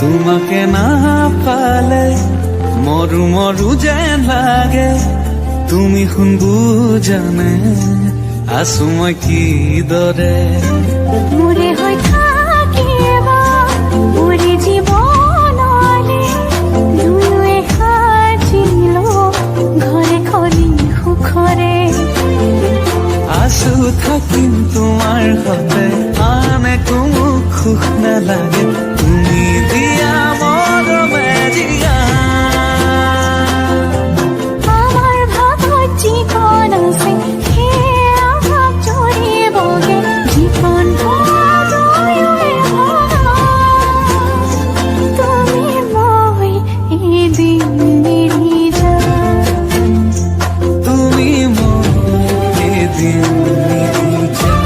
তোমাকে না পালে মরু মরু যেন লাগে তুমি শুন বুজানে আছো মই কি দৰে মোৰে হৈ থাকিব মোৰে জীৱনলে দুয়োৱে সাজিলো ঘৰে খৰি সুখৰে আছো থাকিম তোমাৰ সতে আন একো মোক সুখ নালাগে তুমি দিয়া মৰমে দিয়া আমাৰ ভাগত জীৱন আছে সেয়া ভাগ জৰিবগে জীৱন দুয়োৱে ভগা তুমি মই এদিন মিলি যাম তুমি মই এদিন মিলি যাম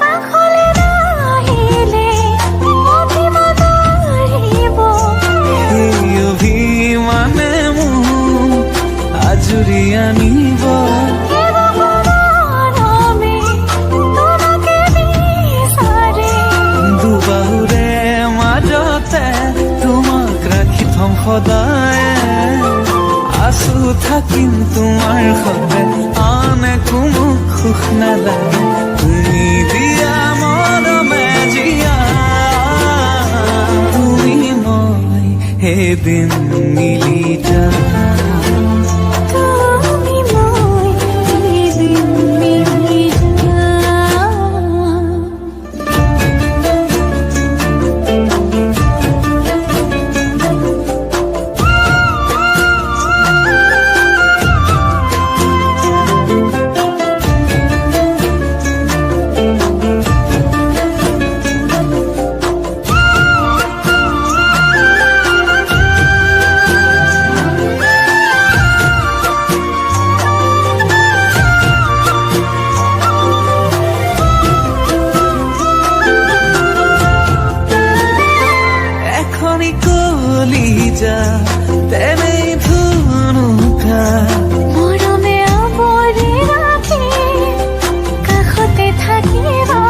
কাষলৈ নাহিলে মতিব নোৱাৰিব এই অভিমানে মোক আজৰি আনিব মৰমে তোমাকে বিচাৰে দুবাহুৰে মাজতে তোমাক ৰাখি থম সদায় আছো থাকিম তোমাৰ সতে আন একো মোক সুখ নালাগে তুমি দিয়া মৰমে জীয়া তুমি মই এদিন মিলি যাম তুমি মই এদিন মিলি যাম এখনি কলিজা তেনেই ধুনুকা মৰমে আৱৰি ৰাখি কাষতে থাকিবা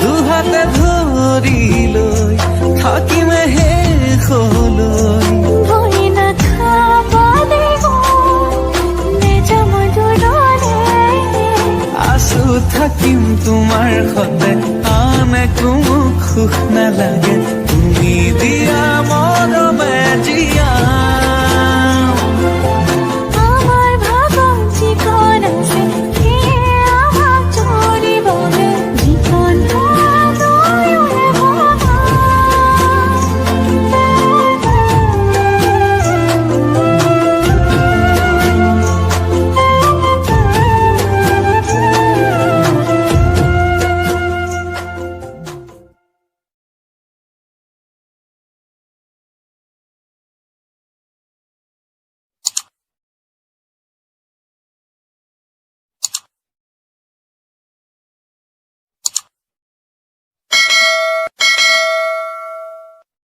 দুহাতে ধৰি লৈ থাকিমে শেষলৈ ভয় নাখাব দিব নেযাম দূৰলৈ আছো থাকিম তোমাৰ সতে আন একো মোক সুখ নালাগে